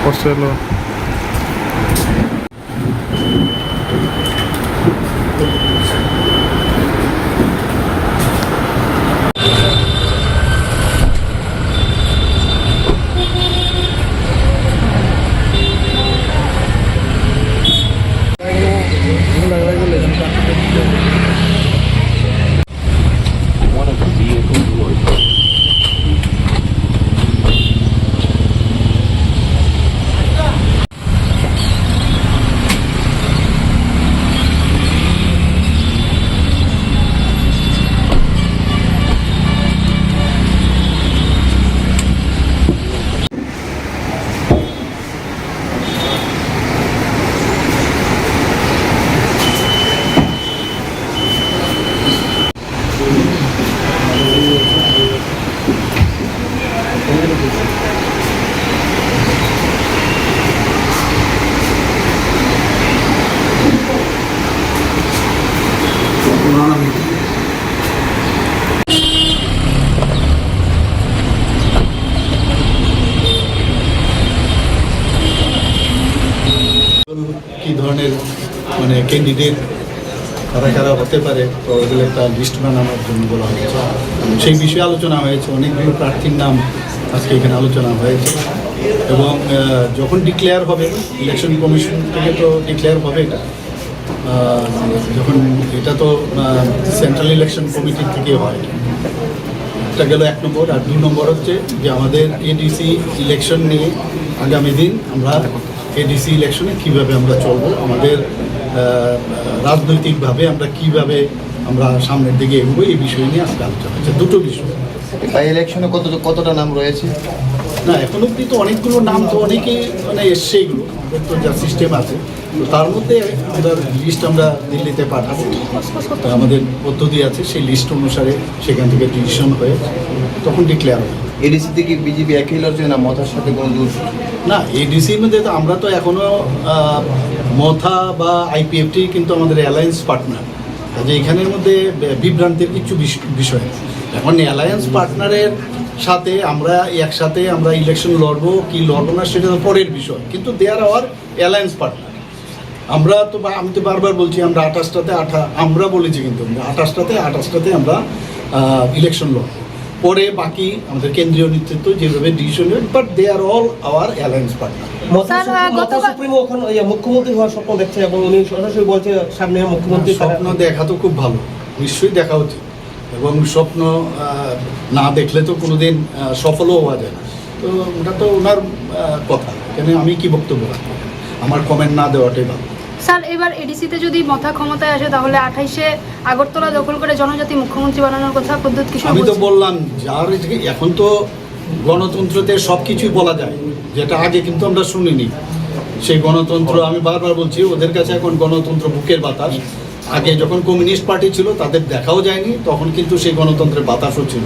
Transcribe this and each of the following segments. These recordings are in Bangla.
Porcelo. One of the vehicles was কি ধরনের মানে ক্যান্ডিডেট কারা কারা হতে পারে, তো ওগুলো একটা লিস্ট বানানোর জন্য বলা হয়েছে। সেই বিষয়ে আলোচনা হয়েছে, অনেকগুলো প্রার্থীর নাম আজকে এখানে আলোচনা হয়েছে। এবং যখন ডিক্লেয়ার হবে, ইলেকশন কমিশন থেকে তো ডিক্লেয়ার হবে এটা, যখন এটা তো সেন্ট্রাল ইলেকশন কমিটির থেকে হয়। এটা গেল 1 নম্বর। আর 2 নম্বর হচ্ছে যে আমাদের এডিসি ইলেকশন নিয়ে আগামী দিন আমরা এডিসি ইলেকশনে কীভাবে আমরা চলবো, আমাদের রাজনৈতিকভাবে আমরা কিভাবে আমরা সামনের দিকে এগোবো, এই বিষয় নিয়ে আজকে আলোচনা হচ্ছে। দুটো বিষয়। বাই ইলেকশনে কতটা নাম রয়েছে? না, এখন অব্দি তো অনেকগুলো নাম তো অনেকেই মানে এসছে, এগুলো আমাদের তো যা সিস্টেম আছে, তো তার মধ্যে আমরা লিস্ট আমরা দিল্লিতে পাঠাবো। তো আমাদের পদ্ধতি আছে, সেই লিস্ট অনুসারে সেখান থেকে ডিসিশন হয়ে তখন ডিক্লেয়ার হবে। এডিসি থেকে বিজেপি একই লড়ছে না মথার সাথে কোনো দূর? না, এডিসির মধ্যে তো আমরা তো এখনও মথা বা আইপিএফটি কিন্তু আমাদের অ্যালায়েন্স পার্টনার, কাজে এখানের মধ্যে বিভ্রান্তির কিছু বিষয়। এখন অ্যালায়েন্স পার্টনারের সাথে আমরা একসাথে আমরা ইলেকশন লড়বো কি লড়বো না সেটা তো পরের বিষয়, কিন্তু দে আর আওয়ার অ্যালায়েন্স পার্টনার। আমরা তো আমি তো বারবার বলছি আমরা 28টাতে আমরা বলেছি, কিন্তু 28টাতে আমরা ইলেকশন লড়বো। পরে বাকি আমাদের কেন্দ্রীয় নেতৃত্ব যেভাবে ডিসিশন নেবে, but they are all our alliance partner. মুখ্যমন্ত্রী হওয়ার স্বপ্ন দেখছে এবং উনি সরাসরি বলছে সামনে মুখ্যমন্ত্রী। স্বপ্ন দেখা তো খুব ভালো, নিশ্চয়ই দেখা উচিত, এবং স্বপ্ন না দেখলে তো কোনোদিন সফলও হওয়া যায় না। তো ওটা তো ওনার কথা, কেন আমি কি বক্তব্য রাখবো, আমার কমেন্ট না দেওয়াটাই ভালো। স্যার, এবার এডিসিতে যদি মথা ক্ষমতায় আসে তাহলে 28-এ আগরতলা দখল করে জনজাতি মুখ্যমন্ত্রী বানানোর কথা প্রদ্যুৎ কিশোর আমি তো বলছেন। বললাম যার এখন তো গণতন্ত্রতে সব কিছুই বলা যায়, যেটা আগে কিন্তু আমরা শুনিনি। সেই গণতন্ত্র আমি বারবার বলছি, ওদের কাছে এখন গণতন্ত্র বুকের বাতাস। আগে যখন কমিউনিস্ট পার্টি ছিল তাদের দেখাও যায়নি, তখন কিন্তু সেই গণতন্ত্রের বাতাসও ছিল।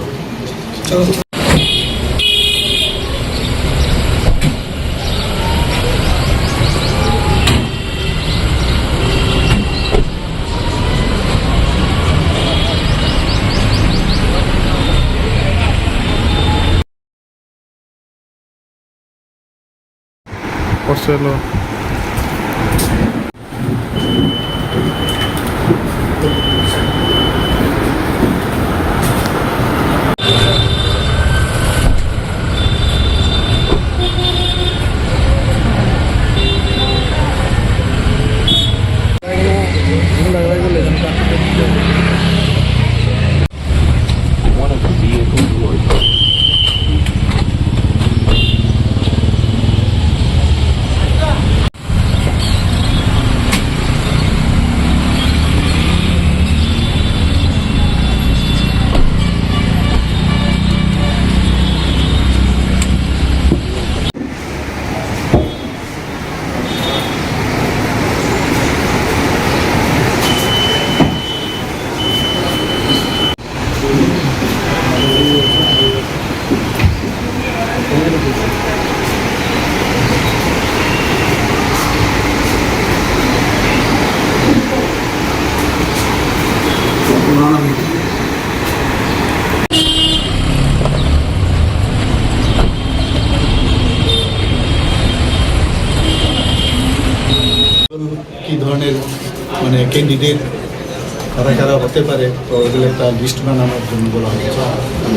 Porcelo. one of the vehicles was কী ধরনের মানে ক্যান্ডিডেট কারা কারা হতে পারে, তো ওগুলো একটা লিস্ট বানানোর জন্য বলা হয়েছে।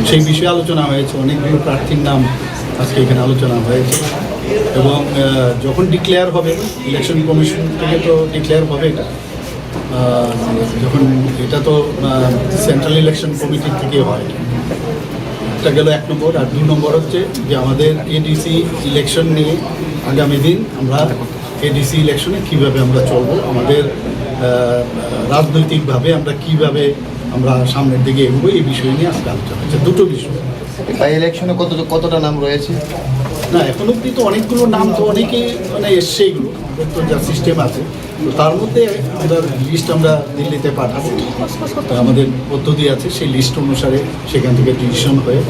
সেই বিষয়ে আলোচনা হয়েছে, অনেকগুলো প্রার্থীর নাম আজকে এখানে আলোচনা হয়েছে। এবং যখন ডিক্লেয়ার হবে, ইলেকশন কমিশন থেকে তো ডিক্লেয়ার হবে এটা, যখন এটা তো সেন্ট্রাল ইলেকশন কমিটির থেকে হয়। এটা গেল 1 নম্বর। আর 2 নম্বর হচ্ছে যে আমাদের এডিসি ইলেকশন নিয়ে আগামী দিন আমরা এডিসি ইলেকশনে কীভাবে আমরা চলবো, আমাদের রাজনৈতিকভাবে আমরা কিভাবে আমরা সামনের দিকে এগোবো, এই বিষয় নিয়ে আজকে আলোচনা হচ্ছে। দুটো বিষয়। বাই ইলেকশনে কতটা নাম রয়েছে? না, এখন অব্দি তো অনেকগুলো নাম তো অনেকেই মানে এসছে, এগুলো আমাদের তো যা সিস্টেম আছে, তো তার মধ্যে আমরা লিস্ট আমরা দিল্লিতে পাঠাবো। আমাদের পদ্ধতি আছে, সেই লিস্ট অনুসারে সেখান থেকে ডিসিশন হয়ে